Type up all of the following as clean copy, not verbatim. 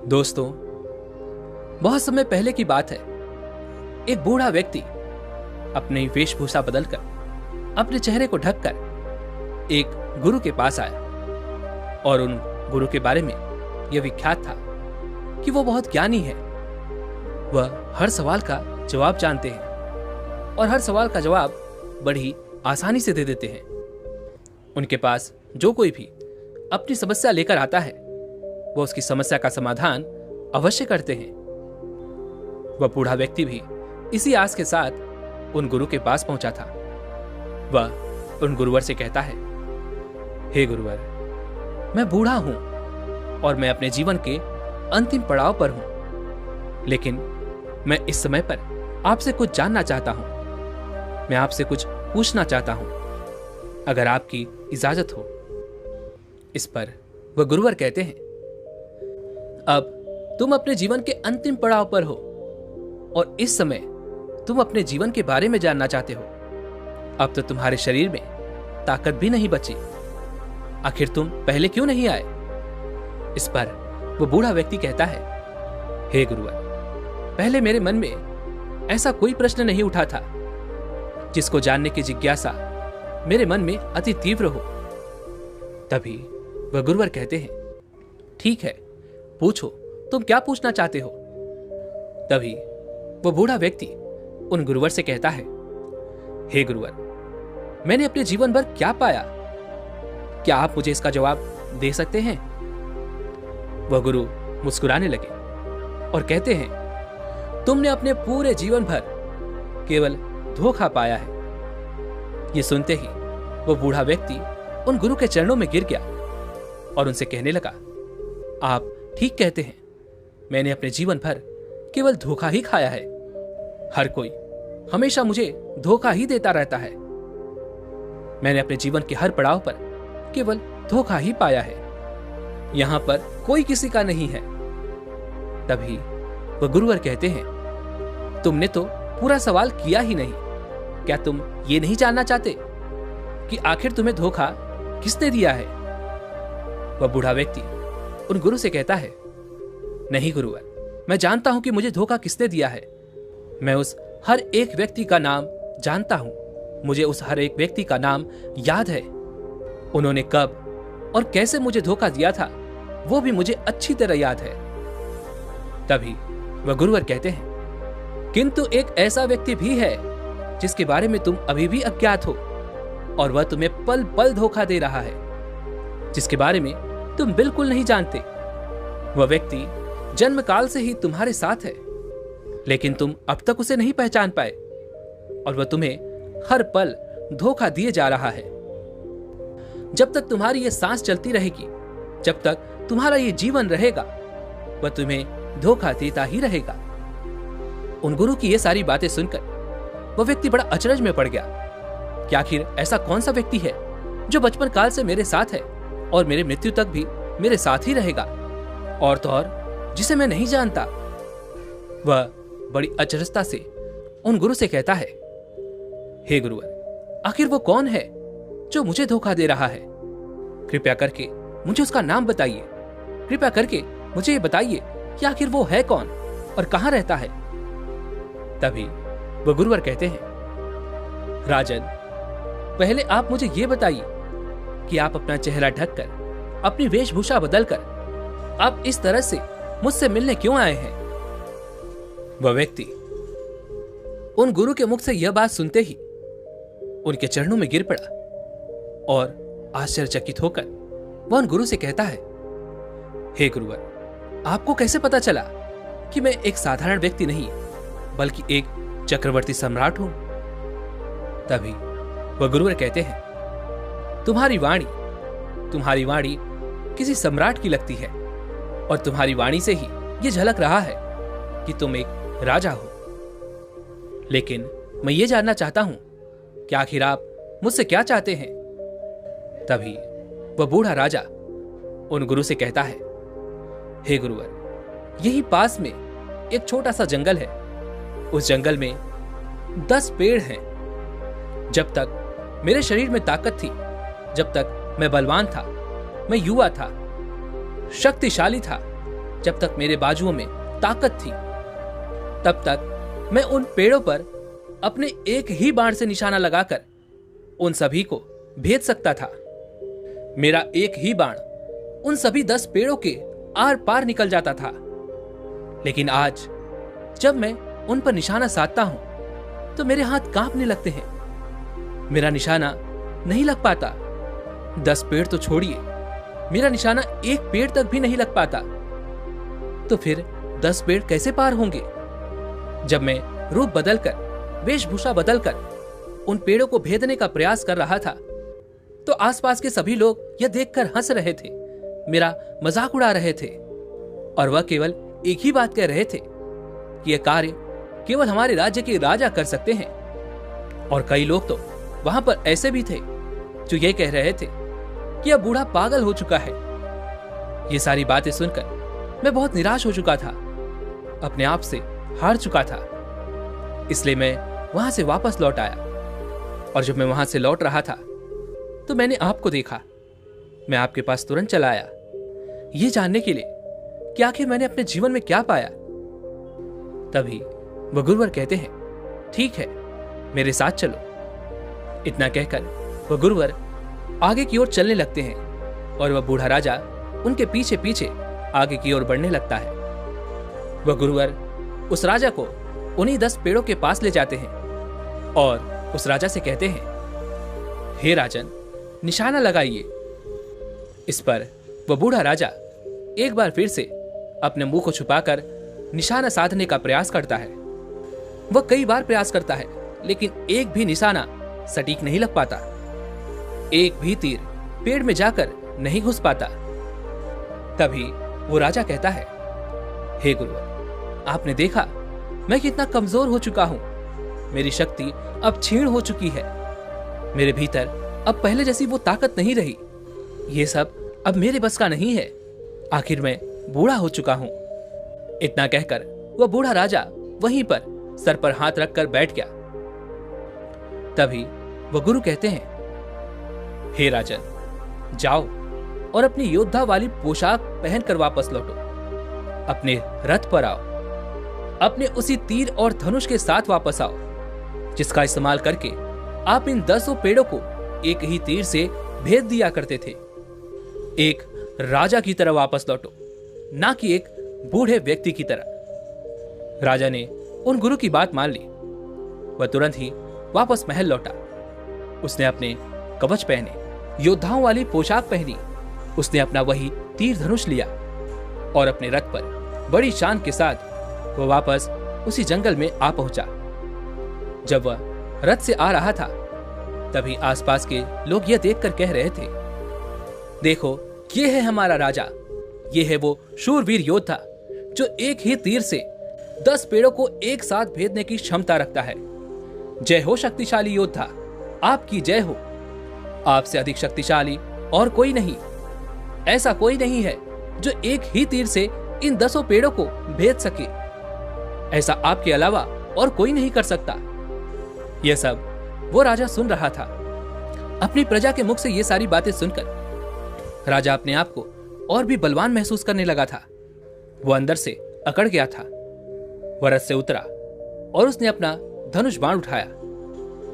दोस्तों, बहुत समय पहले की बात है। एक बूढ़ा व्यक्ति अपनी वेशभूषा बदलकर, अपने चेहरे को ढककर एक गुरु के पास आया और उन गुरु के बारे में यह विख्यात था कि वो बहुत ज्ञानी है। वह हर सवाल का जवाब जानते हैं और हर सवाल का जवाब बड़ी आसानी से दे देते हैं। उनके पास जो कोई भी अपनी समस्या लेकर आता है, वह उसकी समस्या का समाधान अवश्य करते हैं। वह बूढ़ा व्यक्ति भी इसी आस के साथ उन गुरु के पास पहुंचा था। वह उन गुरुवर से कहता है, हे गुरुवर, मैं बूढ़ा हूं और मैं अपने जीवन के अंतिम पड़ाव पर हूं, लेकिन मैं इस समय पर आपसे कुछ जानना चाहता हूं। मैं आपसे कुछ पूछना चाहता हूं, अगर आपकी इजाजत हो। इस पर वह गुरुवर कहते हैं, अब तुम अपने जीवन के अंतिम पड़ाव पर हो और इस समय तुम अपने जीवन के बारे में जानना चाहते हो। अब तो तुम्हारे शरीर में ताकत भी नहीं बची, आखिर तुम पहले क्यों नहीं आए? इस पर वो बूढ़ा व्यक्ति कहता है, हे गुरुवर, पहले मेरे मन में ऐसा कोई प्रश्न नहीं उठा था जिसको जानने की जिज्ञासा मेरे मन में अति तीव्र हो। तभी वह गुरुवर कहते हैं, ठीक है, पूछो, तुम क्या पूछना चाहते हो? तभी वह बूढ़ा व्यक्ति उन गुरुवर से कहता है, हे गुरुवर, मैंने अपने जीवन भर क्या पाया? क्या आप मुझे इसका जवाब दे सकते हैं? वह गुरु मुस्कुराने लगे और कहते हैं, तुमने अपने पूरे जीवन भर केवल धोखा पाया है। यह सुनते ही वह बूढ़ा व्यक्ति उन गुरु के चरणों में गिर गया और उनसे कहने लगा, आप ठीक कहते हैं, मैंने अपने जीवन भर केवल धोखा ही खाया है। हर कोई हमेशा मुझे धोखा ही देता रहता है। मैंने अपने जीवन के हर पड़ाव पर केवल धोखा ही पाया है। यहां पर कोई किसी का नहीं है। तभी वह गुरुवर कहते हैं, तुमने तो पूरा सवाल किया ही नहीं। क्या तुम ये नहीं जानना चाहते कि आखिर तुम्हें धोखा किसने दिया है? वह बूढ़ा व्यक्ति उन गुरु से कहता है, नहीं गुरुवर, मैं जानता हूं कि मुझे धोखा किसने दिया है। मैं उस हर एक व्यक्ति का नाम जानता हूं। मुझे उस हर एक व्यक्ति का नाम याद है। उन्होंने कब और कैसे मुझे धोखा दिया था, वो भी मुझे अच्छी तरह याद है। तभी वह गुरुवर कहते हैं, किंतु एक ऐसा व्यक्ति भी है जिसके बारे में तुम अभी भी अज्ञात हो और वह तुम्हें पल पल धोखा दे रहा है, जिसके बारे में तुम बिल्कुल नहीं जानते। वह व्यक्ति जन्म काल से ही तुम्हारे साथ है, लेकिन तुम अब तक उसे नहीं पहचान पाए और वह तुम्हें हर पल धोखा दिए जा रहा है। जब तक तुम्हारी यह सांस चलती रहेगी, जब तक तुम्हारा यह जीवन रहेगा, वह तुम्हें धोखा देता ही रहेगा। उन गुरु की ये सारी बातें सुनकर वह व्यक्ति बड़ा अचरज में पड़ गया कि आखिर ऐसा कौन सा व्यक्ति है जो बचपन काल से मेरे साथ है और मेरे मृत्यु तक भी मेरे साथ ही रहेगा, और तो और जिसे मैं नहीं जानता। वह बड़ी अचरजता से उन गुरु से कहता है, हे गुरुवर, आखिर वो कौन है जो मुझे धोखा दे रहा है? कृपया करके मुझे उसका नाम बताइए। कृपया करके मुझे ये बताइए कि आखिर वो है कौन और कहां रहता है। तभी वह गुरुवर कहते हैं, राजन, पहले आप मुझे ये बताइए कि आप अपना चेहरा ढककर, अपनी वेशभूषा बदलकर आप इस तरह से मुझसे मिलने क्यों आए हैं? वह व्यक्ति उन गुरु के मुख से यह बात सुनते ही उनके चरणों में गिर पड़ा और आश्चर्यचकित होकर वह उन गुरु से कहता है, हे गुरुवर, आपको कैसे पता चला कि मैं एक साधारण व्यक्ति नहीं बल्कि एक चक्रवर्ती सम्राट हूं? तभी वह गुरुवर कहते हैं, तुम्हारी वाणी किसी सम्राट की लगती है और तुम्हारी वाणी से ही यह झलक रहा है कि तुम एक राजा हो। लेकिन मैं ये जानना चाहता हूं कि आखिर आप मुझसे क्या चाहते हैं? तभी वह बूढ़ा राजा उन गुरु से कहता है, हे गुरुवर, यही पास में एक छोटा सा जंगल है। उस जंगल में 10 पेड़ हैं। जब तक मेरे शरीर में ताकत थी, जब तक मैं बलवान था, मैं युवा था, शक्तिशाली था, जब तक मेरे बाजुओं में ताकत थी तब तक मैं उन पेड़ों पर अपने एक ही बाण से निशाना लगाकर उन सभी को भेद सकता था। मेरा एक ही बाण उन सभी 10 पेड़ों के आर पार निकल जाता था। लेकिन आज जब मैं उन पर निशाना साधता हूं तो मेरे हाथ कांपने लगते हैं। मेरा निशाना नहीं लग पाता। 10 पेड़ तो छोड़िए, मेरा निशाना एक पेड़ तक भी नहीं लग पाता। तो फिर 10 पेड़ कैसे पार होंगे? जब मैं रूप बदलकर, वेशभूषा बदलकर उन पेड़ों को भेदने का प्रयास कर रहा था तो आसपास के सभी लोग यह देखकर हंस रहे थे, मेरा मजाक उड़ा रहे थे और वह केवल एक ही बात कह रहे थे कि यह कार्य केवल हमारे राज्य के राजा कर सकते हैं। और कई लोग तो वहां पर ऐसे भी थे जो यह कह रहे थे कि यह बूढ़ा पागल हो चुका है। ये सारी बातें सुनकर मैं बहुत निराश हो चुका था, अपने आप से हार चुका था। इसलिए मैं वहां से वापस लौट आया और जब मैं वहां से लौट रहा था तो मैंने आपको देखा। मैं आपके पास तुरंत चला आया, ये जानने के लिए कि आखिर मैंने अपने जीवन में क्या पाया। तभी वह गुरुवर कहते हैं, ठीक है, मेरे साथ चलो। इतना कहकर वह गुरुवर आगे की ओर चलने लगते हैं और वह बूढ़ा राजा उनके पीछे पीछे आगे की ओर बढ़ने लगता है। वह गुरुवर उस राजा को उन्हीं 10 पेड़ों के पास ले जाते हैं और उस राजा से कहते हैं, हे राजन, निशाना लगाइए। इस पर वह बूढ़ा राजा एक बार फिर से अपने मुंह को छुपाकर निशाना साधने का प्रयास करता है। वह कई बार प्रयास करता है लेकिन एक भी निशाना सटीक नहीं लग पाता। एक भी तीर पेड़ में जाकर नहीं घुस पाता। तभी वो राजा कहता है, हे गुरुवर, आपने देखा मैं कितना कमजोर हो चुका हूं। मेरी शक्ति अब क्षीण हो चुकी है। मेरे भीतर अब पहले जैसी वो ताकत नहीं रही। ये सब अब मेरे बस का नहीं है। आखिर मैं बूढ़ा हो चुका हूं। इतना कहकर वह बूढ़ा राजा वहीं पर सर पर हाथ रखकर बैठ गया। तभी वह गुरु कहते हैं, हे राजन, जाओ और अपनी योद्धा वाली पोशाक पहनकर वापस लौटो। अपने रथ पर आओ। अपने उसी तीर और धनुष के साथ वापस आओ जिसका इस्तेमाल करके आप इन 10 पेड़ों को एक ही तीर से भेद दिया करते थे। एक राजा की तरह वापस लौटो, ना कि एक बूढ़े व्यक्ति की तरह। राजा ने उन गुरु की बात मान ली। वह तुरंत ही वापस महल लौटा। उसने अपने कवच पहने, योद्धाओं वाली पोशाक पहनी। उसने अपना वही तीर धनुष लिया और अपने रथ पर बड़ी शान के साथ वह वापस उसी जंगल में आ पहुंचा। जब वह रथ से आ रहा था तभी आसपास के लोग यह देखकर कह रहे थे, देखो, ये है हमारा राजा। ये है वो शूरवीर योद्धा जो एक ही तीर से 10 पेड़ों को एक साथ भेदने की क्षमता रखता है। जय हो शक्तिशाली योद्धा, आपकी जय हो। आपसे अधिक शक्तिशाली और कोई नहीं। ऐसा कोई नहीं है जो एक ही तीर से इन 10 पेड़ों को भेद सके। ऐसा आपके अलावा और कोई नहीं कर सकता। यह सब वो राजा सुन रहा था। अपनी प्रजा के मुख से ये सारी बातें सुनकर राजा अपने आप को और भी बलवान महसूस करने लगा था। वो अंदर से अकड़ गया था। वह रथ से उतरा और उसने अपना धनुष बाण उठाया,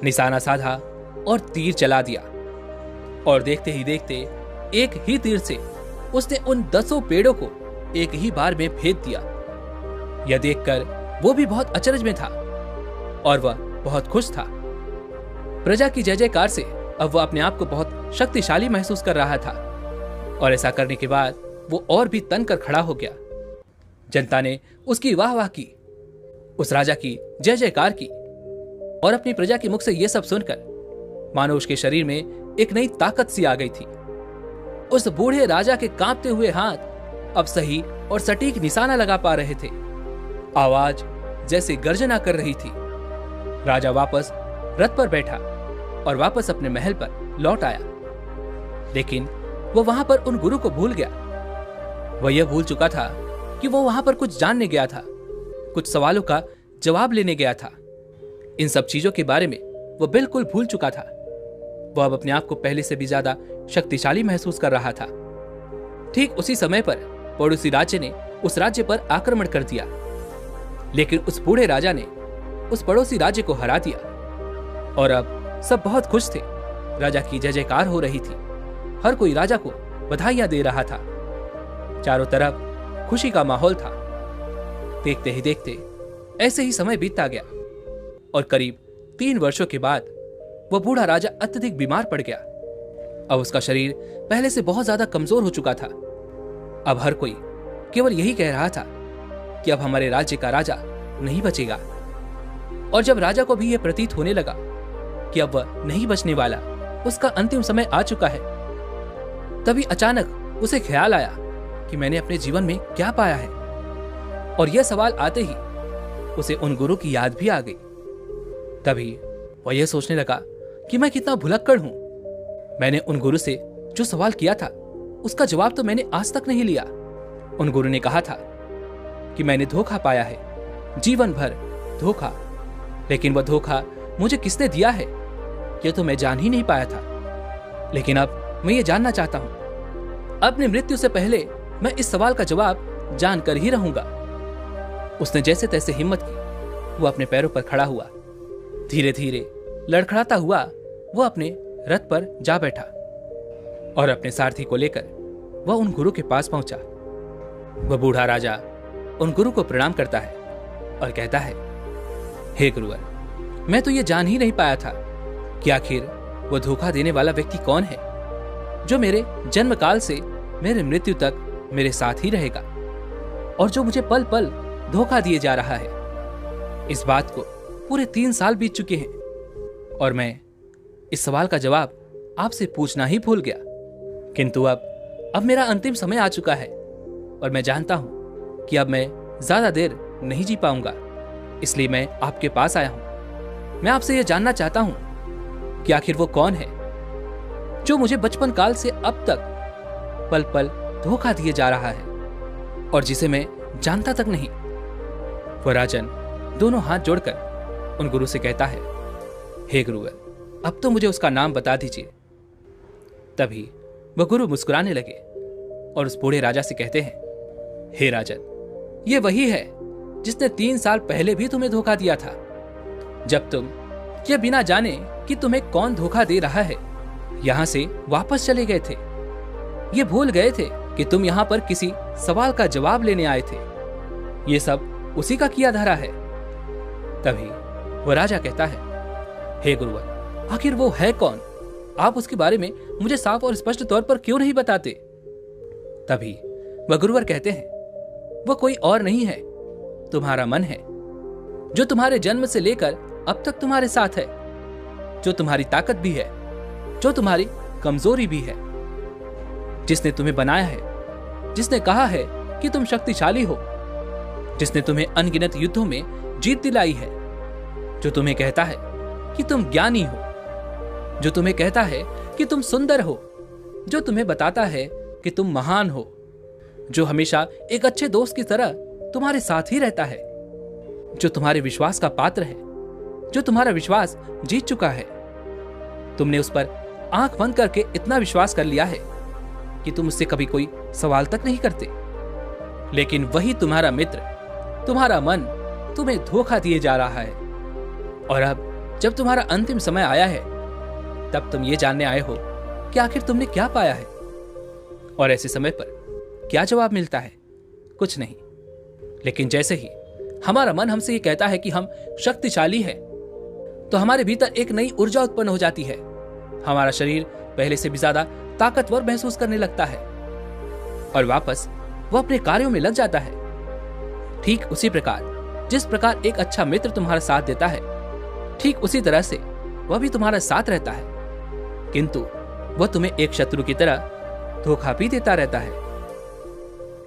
निशाना साधा और तीर चला दिया। और देखते ही देखते एक ही तीर से उसने उन 10 पेड़ों को एक ही बार में भेद दिया। यह देखकर वो भी बहुत अचरज में था और वह बहुत खुश था। प्रजा की जय जयकार से अब वह अपने आप को बहुत शक्तिशाली महसूस कर रहा था और ऐसा करने के बाद वो और भी तन कर खड़ा हो गया। जनता ने उसकी वाह वाह की, उस राजा की जय जयकार की और अपनी प्रजा के मुख से यह सब सुनकर मानो उसके शरीर में एक नई ताकत सी आ गई थी। उस बूढ़े राजा के कांपते हुए हाथ अब सही और सटीक निशाना लगा पा रहे थे। आवाज जैसे गर्जना कर रही थी। राजा वापस रथ पर बैठा और वापस अपने महल पर लौट आया। लेकिन वो वहां पर उन गुरु को भूल गया। वह यह भूल चुका था कि वो वहां पर कुछ जानने गया था, कुछ सवालों का जवाब लेने गया था। इन सब चीजों के बारे में वो बिल्कुल भूल चुका था। वह अब अपने आप को पहले से भी ज्यादा शक्तिशाली महसूस कर रहा था। ठीक उसी समय पर पड़ोसी राज्य ने उस राज्य पर आक्रमण कर दिया। लेकिन उस बूढ़े राजा ने उस पड़ोसी राज्य को हरा दिया और अब सब बहुत खुश थे। राजा की जय जयकार हो रही थी। हर कोई राजा को बधाइयां दे रहा था। चारों तरफ खुशी का माहौल था। देखते ही देखते ऐसे ही समय बीतता गया और करीब 3 वर्षों के बाद वह बूढ़ा राजा अत्यधिक बीमार पड़ गया। अब उसका शरीर पहले से बहुत ज्यादा कमजोर हो चुका था। अब हर कोई केवल यही कह रहा था कि अब हमारे राज्य का राजा नहीं बचेगा। और जब राजा को भी यह प्रतीत होने लगा कि अब वह नहीं बचने वाला, उसका अंतिम समय आ चुका है, तभी अचानक उसे ख्याल आया कि मैंने अपने जीवन में क्या पाया है। और यह सवाल आते ही उसे उन गुरु की याद भी आ गई। तभी वह यह सोचने लगा कि मैं कितना भुलक्कड़ हूं। मैंने उन गुरु से जो सवाल किया था उसका जवाब तो मैंने आज तक नहीं लिया। उन गुरु ने कहा था कि मैंने धोखा पाया है, जीवन भर धोखा। लेकिन वह धोखा मुझे किसने दिया है यह तो मैं जान ही नहीं पाया था। लेकिन अब मैं ये जानना चाहता हूं। अपनी मृत्यु से पहले मैं इस सवाल का जवाब जानकर ही रहूंगा। उसने जैसे तैसे हिम्मत की। वो अपने पैरों पर खड़ा हुआ। धीरे धीरे लड़खड़ाता हुआ वो अपने रथ पर जा बैठा और अपने सारथी को लेकर वह उन गुरु के पास पहुंचा। वह बूढ़ा राजा उन गुरु को प्रणाम करता है और कहता है, हे गुरुवर, मैं तो ये जान ही नहीं पाया था कि आखिर वह धोखा देने वाला व्यक्ति कौन है जो मेरे जन्म काल से मेरे मृत्यु तक मेरे साथ ही रहेगा और जो मुझे पल पल धोखा दिए जा रहा है। इस बात को पूरे 3 साल बीत चुके हैं और मैं इस सवाल का जवाब आपसे पूछना ही भूल गया। किंतु अब मेरा अंतिम समय आ चुका है और मैं जानता हूं कि अब मैं ज्यादा देर नहीं जी पाऊंगा। इसलिए मैं आपके पास आया हूं। मैं आपसे यह जानना चाहता हूं कि आखिर वो कौन है जो मुझे बचपन काल से अब तक पल पल धोखा दिए जा रहा है और जिसे मैं जानता तक नहीं। वह राजन दोनों हाथ जोड़कर उन गुरु से कहता है, हे गुरुवर, अब तो मुझे उसका नाम बता दीजिए। तभी वह गुरु मुस्कुराने लगे और उस बूढ़े राजा से कहते हैं, हे राजन, ये वही है जिसने 3 साल पहले भी तुम्हें धोखा दिया था, जब तुम ये बिना जाने कि तुम्हें कौन धोखा दे रहा है यहां से वापस चले गए थे। ये भूल गए थे कि तुम यहां पर किसी सवाल का जवाब लेने आए थे। ये सब उसी का किया धरा है। तभी वह राजा कहता है, हे गुरुवर, आखिर वो है कौन? आप उसके बारे में मुझे साफ और स्पष्ट तौर पर क्यों नहीं बताते? तभी वह गुरुवर कहते हैं, वह कोई और नहीं है, तुम्हारा मन है, जो तुम्हारे जन्म से लेकर अब तक तुम्हारे साथ है, जो तुम्हारी ताकत भी है, जो तुम्हारी कमजोरी भी है, जिसने तुम्हें बनाया है, जिसने कहा है कि तुम शक्तिशाली हो, जिसने तुम्हें अनगिनत युद्धों में जीत दिलाई है, जो तुम्हें कहता है कि तुम ज्ञानी हो, जो तुम्हें कहता है कि तुम सुंदर हो, जो तुम्हें बताता है कि तुम महान हो, जो हमेशा एक अच्छे दोस्त की तरह तुम्हारे साथ ही रहता है, जो तुम्हारे विश्वास का पात्र है, जो तुम्हारा विश्वास जीत चुका है। तुमने उस पर आंख बंद करके इतना विश्वास कर लिया है कि तुम उससे कभी कोई सवाल तक नहीं करते। लेकिन वही तुम्हारा मित्र, तुम्हारा मन तुम्हें धोखा दिए जा रहा है। और अब जब तुम्हारा अंतिम समय आया है, तब तुम ये जानने आए हो कि आखिर तुमने क्या पाया है। और ऐसे समय पर क्या जवाब मिलता है? कुछ नहीं। लेकिन जैसे ही हमारा मन हमसे ये कहता है कि हम शक्तिशाली हैं, तो हमारे भीतर एक नई ऊर्जा उत्पन्न हो जाती है। हमारा शरीर पहले से भी ज्यादा ताकतवर महसूस करने लगता है और वापस वो अपने कार्यों में लग जाता है। ठीक उसी प्रकार जिस प्रकार एक अच्छा मित्र तुम्हारा साथ देता है, ठीक उसी तरह से वह भी तुम्हारा साथ रहता है, किंतु वह तुम्हें एक शत्रु की तरह धोखा भी देता रहता है।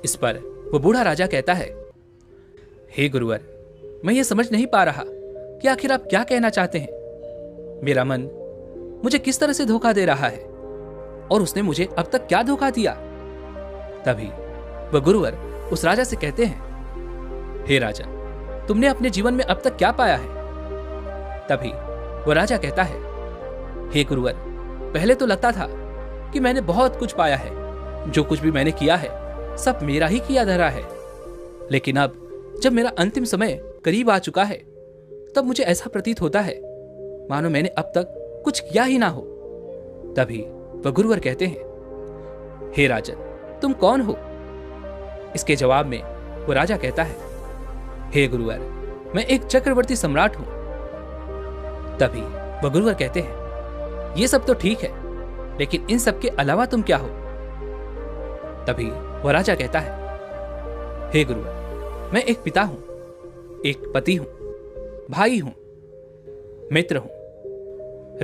इस पर वो बूढ़ा राजा कहता है, हे गुरुवर, मैं ये समझ नहीं पा रहा कि आखिर आप क्या कहना चाहते हैं। मेरा मन मुझे किस तरह से धोखा दे रहा है और उसने मुझे अब तक क्या धोखा दिया। तभी वह गुरुवर उस राजा से कहते हैं, हे राजा, तुमने अपने जीवन में अब तक क्या पाया है? तभी वह राजा कहता है, हे गुरुवर, पहले तो लगता था कि मैंने बहुत कुछ पाया है, जो कुछ भी मैंने किया है सब मेरा ही किया धरा है। लेकिन अब जब मेरा अंतिम समय करीब आ चुका है, तब मुझे ऐसा प्रतीत होता है मानो मैंने अब तक कुछ किया ही ना हो। तभी वह गुरुवर कहते हैं, हे राजन, तुम कौन हो? इसके जवाब में वो राजा कहता है, हे गुरुवर, मैं एक चक्रवर्ती सम्राट हूं। तभी वह गुरुवर कहते हैं, ये सब तो ठीक है, लेकिन इन सब के अलावा तुम क्या हो? तभी वह राजा कहता है, हे गुरुवर, मैं एक पिता हूं, एक पति हूं, भाई हूं, मित्र हूं,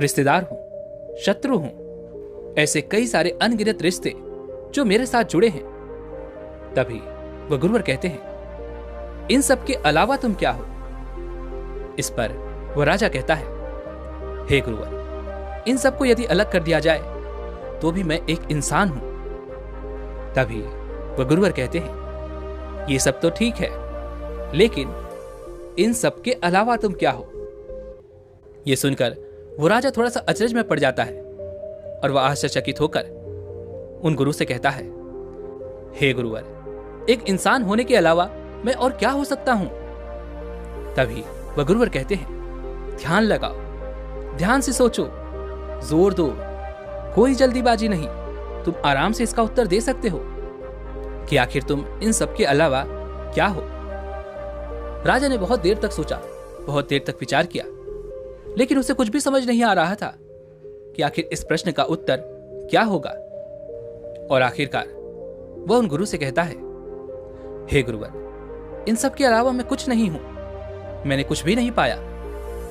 रिश्तेदार हूं, शत्रु हूं, ऐसे कई सारे अनगिनत रिश्ते जो मेरे साथ जुड़े हैं। तभी वह गुरुवर कहते हैं, इन सब के अलावा तुम क्या हो? इस पर वह राजा कहता है, हे गुरुवर, इन सब को यदि अलग कर दिया जाए तो भी मैं एक इंसान हूं। तभी वह गुरुवर कहते हैं, ये सब तो ठीक है, लेकिन इन सब के अलावा तुम क्या हो? यह सुनकर वो राजा थोड़ा सा अचरज में पड़ जाता है और वह आश्चर्यचकित होकर उन गुरु से कहता है, हे गुरुवर, एक इंसान होने के अलावा मैं और क्या हो सकता हूं? तभी वह गुरुवर कहते हैं, ध्यान लगाओ, ध्यान से सोचो, जोर दो, कोई जल्दीबाजी नहीं, तुम आराम से इसका उत्तर दे सकते हो कि आखिर तुम इन सब के अलावा क्या हो। राजा ने बहुत देर तक सोचा, बहुत देर तक विचार किया, लेकिन उसे कुछ भी समझ नहीं आ रहा था कि आखिर इस प्रश्न का उत्तर क्या होगा। और आखिरकार वह उन गुरु से कहता है, हे गुरुवर, इन सब के अलावा मैं कुछ नहीं हूं, मैंने कुछ भी नहीं पाया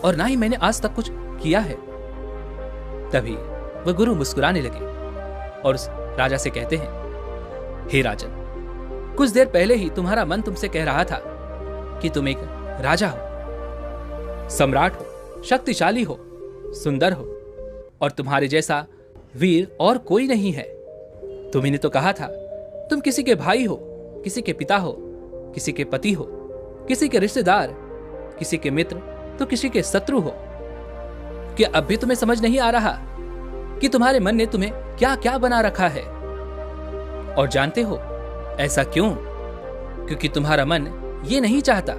और ना ही मैंने आज तक कुछ किया है। तभी वह गुरु मुस्कुराने लगे और उस राजा से कहते हैं, हे राजन, कुछ देर पहले ही तुम्हारा मन तुमसे कह रहा था कि तुम एक राजा हो, सम्राट हो, शक्तिशाली हो, सुंदर हो और तुम्हारे जैसा वीर और कोई नहीं है। तुम्ही ने तो कहा था तुम किसी के भाई हो, किसी के पिता हो, किसी के पति हो, किसी के रिश्तेदार, किसी के मित्र तो किसी के शत्रु हो। क्या अब भी तुम्हें समझ नहीं आ रहा कि तुम्हारे मन ने तुम्हें क्या क्या बना रखा है? और जानते हो ऐसा क्यों? क्योंकि तुम्हारा मन ये नहीं चाहता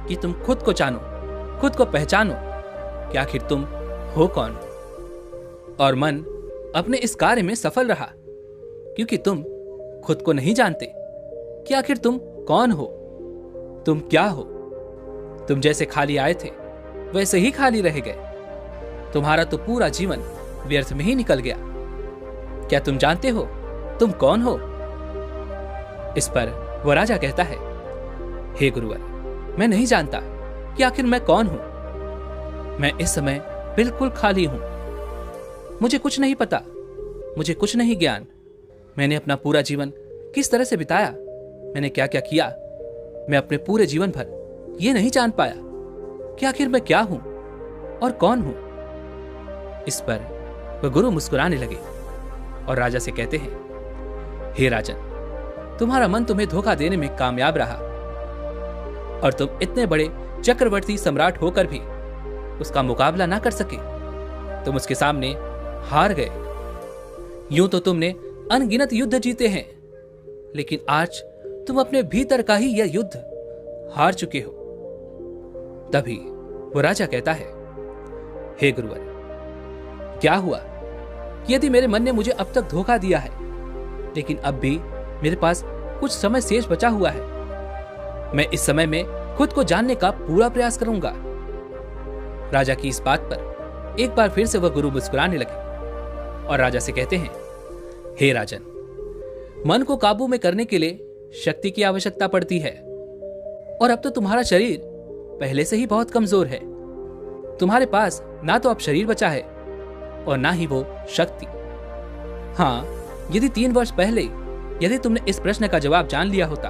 कि तुम खुद को जानो, खुद को पहचानो कि आखिर तुम हो कौन। और मन अपने इस कार्य में सफल रहा क्योंकि तुम खुद को नहीं जानते कि आखिर तुम कौन हो, तुम क्या हो। तुम जैसे खाली आए थे वैसे ही खाली रह गए। तुम्हारा तो पूरा जीवन व्यर्थ में ही निकल गया। क्या तुम जानते हो तुम कौन हो? इस पर वह राजा कहता है, हे गुरुवर, मैं नहीं जानता कि आखिर मैं कौन हूं। मैं इस समय बिल्कुल खाली हूं, मुझे कुछ नहीं पता, मुझे कुछ नहीं ज्ञान। मैंने अपना पूरा जीवन किस तरह से बिताया, मैंने क्या क्या किया, मैं अपने पूरे जीवन भर ये नहीं जान पाया कि आखिर मैं क्या हूं और कौन हूं। इस पर वह गुरु मुस्कुराने लगे और राजा से कहते हैं, हे राजन, तुम्हारा मन तुम्हें धोखा देने में कामयाब रहा और तुम इतने बड़े चक्रवर्ती सम्राट होकर भी उसका मुकाबला ना कर सके। तुम उसके सामने हार गए। यूं तो तुमने अनगिनत युद्ध जीते हैं, लेकिन आज तुम अपने भीतर का ही यह युद्ध हार चुके हो। तभी वो राजा कहता है, हे गुरुवर, क्या हुआ कि यदि मेरे मन ने मुझे अब तक धोखा दिया है, लेकिन अब भी मेरे पास कुछ समय शेष बचा हुआ है। मैं इस समय में खुद को जानने का पूरा प्रयास करूंगा। राजा की इस बात पर एक बार फिर से वह गुरु मुस्कुराने लगे और राजा से कहते हैं, हे राजन, मन को काबू में करने के लिए शक्ति की आवश्यकता पड़ती है और अब तो तुम्हारा शरीर पहले से ही बहुत कमजोर है। तुम्हारे पास ना तो अब शरीर बचा है और ना ही वो शक्ति। हाँ, यदि 3 वर्ष पहले यदि तुमने इस प्रश्न का जवाब जान लिया होता,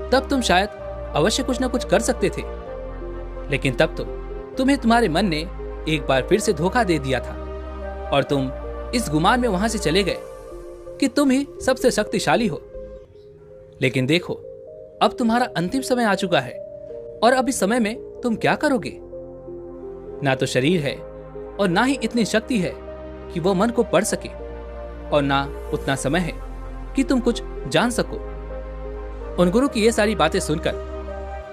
तब तुम शायद अवश्य कुछ ना कुछ कर सकते थे, लेकिन तब तो तुम्हें तुम्हारे मन ने एक बार फिर से धोखा दे दिया था और तुम इस गुमान में वहां से चले गए कि तुम ही सबसे शक्तिशाली हो। लेकिन देखो, अब तुम्हारा अंतिम समय आ चुका है और अब इस समय में तुम क्या करोगे? ना तो शरीर है और ना ही इतनी शक्ति है कि वो मन को पढ़ सके और ना उतना समय है कि तुम कुछ जान सको। उन गुरु की ये सारी बातें सुनकर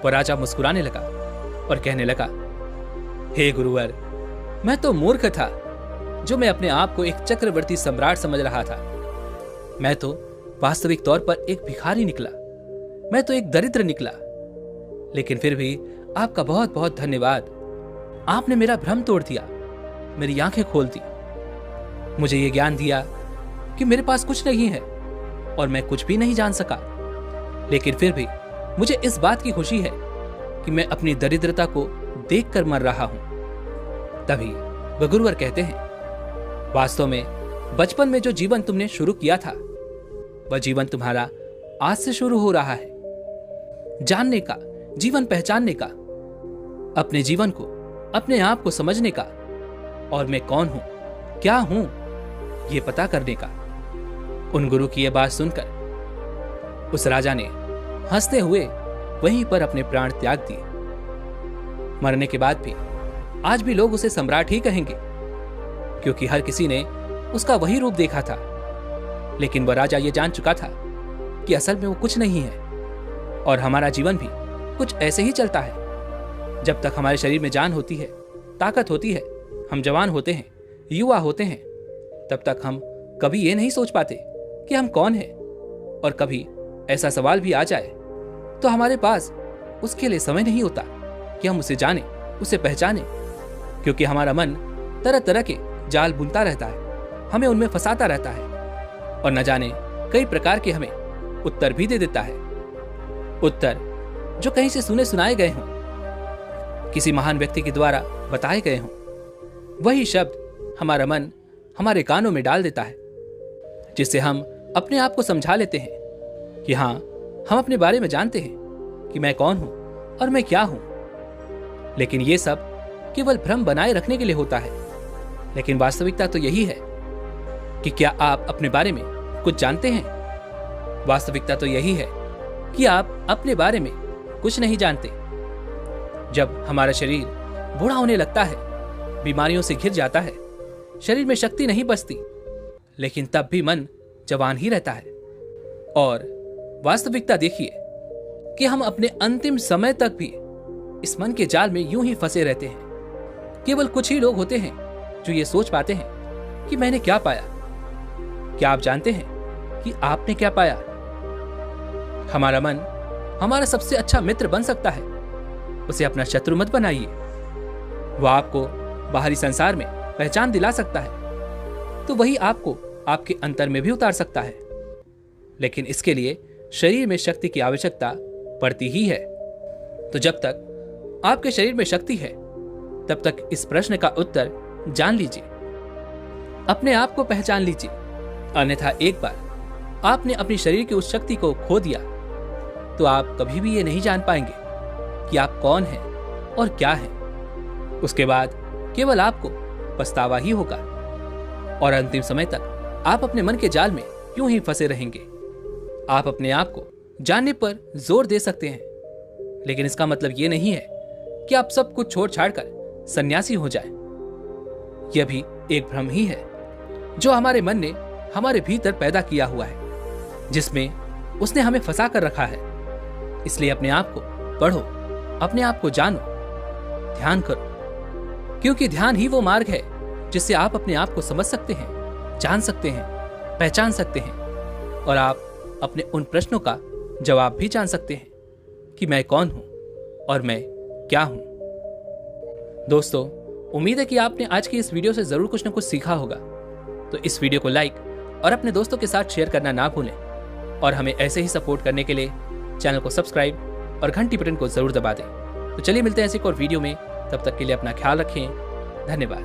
वह राजा मुस्कुराने लगा और कहने लगा, हे गुरुवर, मैं तो मूर्ख था जो मैं अपने आप को एक चक्रवर्ती सम्राट समझ रहा था। मैं तो वास्तविक तौर पर एक भिखारी निकला, मैं तो एक दरिद्र निकला। लेकिन फिर भी आपका बहुत बहुत धन्यवाद। आपने मेरा भ्रम तोड़ दिया, मेरी आंखें खोल दी, मुझे ये ज्ञान दिया कि मेरे पास कुछ नहीं है और मैं कुछ भी नहीं जान सका। लेकिन फिर भी मुझे इस बात की खुशी है कि मैं अपनी दरिद्रता को देखकर मर रहा हूं। तभी वह गुरुवर कहते हैं, वास्तव में बचपन में जो जीवन तुमने शुरू किया था वह जीवन तुम्हारा आज से शुरू हो रहा है। जानने का, जीवन पहचानने का, अपने जीवन को, अपने आप को समझने का और मैं कौन हूं, क्या हूं, यह पता करने का। उन गुरु की यह बात सुनकर उस राजा ने हंसते हुए वहीं पर अपने प्राण त्याग दिए। मरने के बाद भी आज भी लोग उसे सम्राट ही कहेंगे, क्योंकि हर किसी ने उसका वही रूप देखा था। लेकिन वह राजा ये जान चुका था कि असल में वो कुछ नहीं है और हमारा जीवन भी कुछ ऐसे ही चलता है। जब तक हमारे शरीर में जान होती है, ताकत होती है, हम जवान होते हैं, युवा होते हैं, तब तक हम कभी ये नहीं सोच पाते कि हम कौन हैं। और कभी ऐसा सवाल भी आ जाए तो हमारे पास उसके लिए समय नहीं होता कि हम उसे जाने, उसे पहचाने, क्योंकि हमारा मन तरह तरह के जाल बुनता रहता है, हमें उनमें फंसाता रहता है और न जाने कई प्रकार के हमें उत्तर भी दे देता है। उत्तर जो कहीं से सुने सुनाए गए हों, किसी महान व्यक्ति के द्वारा बताए गए हों। वही शब्द हमारा मन हमारे कानों में डाल देता है, जिससे हम अपने आप को समझा लेते हैं कि हाँ, हम अपने बारे में जानते हैं कि मैं कौन हूं और मैं क्या हूं। लेकिन यह सब केवल भ्रम बनाए रखने के लिए होता है। लेकिन वास्तविकता तो यही है कि क्या आप अपने बारे में कुछ जानते हैं? वास्तविकता तो यही है कि आप अपने बारे में कुछ नहीं जानते। जब हमारा शरीर बूढ़ा होने लगता है, बीमारियों से घिर जाता है, शरीर में शक्ति नहीं बचती, लेकिन तब भी मन जवान ही रहता है। और वास्तविकता देखिए कि हम अपने अंतिम समय तक भी इस मन के जाल में यूं ही फंसे रहते हैं। केवल कुछ ही लोग होते हैं जो ये सोच पाते हैं कि मैंने क्या पाया। क्या आप जानते हैं कि आपने क्या पाया? हमारा मन हमारा सबसे अच्छा मित्र बन सकता है, उसे अपना शत्रु मत बनाइए। वह आपको बाहरी संसार में पहचान दिला सकता है, तो वही आपको आपके अंतर में भी उतार सकता है। लेकिन इसके लिए शरीर में शक्ति की आवश्यकता पड़ती ही है। तो जब तक आपके शरीर में शक्ति है, तब तक इस प्रश्न का उत्तर जान लीजिए, अपने आप को पहचान लीजिए। अन्यथा एक बार आपने अपनी शरीर की उस शक्ति को खो दिया तो आप कभी भी ये नहीं जान पाएंगे कि आप कौन हैं और क्या हैं। उसके बाद केवल आपको पछतावा ही होगा और अंतिम समय तक आप अपने मन के जाल में यूं ही फंसे रहेंगे। आप अपने आप को जानने पर जोर दे सकते हैं, लेकिन इसका मतलब ये नहीं है कि आप सब कुछ छोड़ छाड़कर सन्यासी हो जाएं। यह भी एक भ्रम ही है जो हमारे मन ने हमारे भीतर पैदा किया हुआ है, जिसमें उसने हमें फंसा कर रखा है। इसलिए अपने आप को पढ़ो, अपने आप को जानो, ध्यान करो, क्योंकि ध्यान ही वो मार्ग है जिससे आप अपने आप को समझ सकते हैं, जान सकते हैं, पहचान सकते हैं और आप अपने उन प्रश्नों का जवाब भी जान सकते हैं कि मैं कौन हूं और मैं क्या हूं। दोस्तों, उम्मीद है कि आपने आज की इस वीडियो से जरूर कुछ न कुछ सीखा होगा। तो इस वीडियो को लाइक और अपने दोस्तों के साथ शेयर करना ना भूलें और हमें ऐसे ही सपोर्ट करने के लिए चैनल को सब्सक्राइब और घंटी बटन को जरूर दबा दें। तो चलिए मिलते हैं ऐसे एक और वीडियो में, तब तक के लिए अपना ख्याल रखें। धन्यवाद।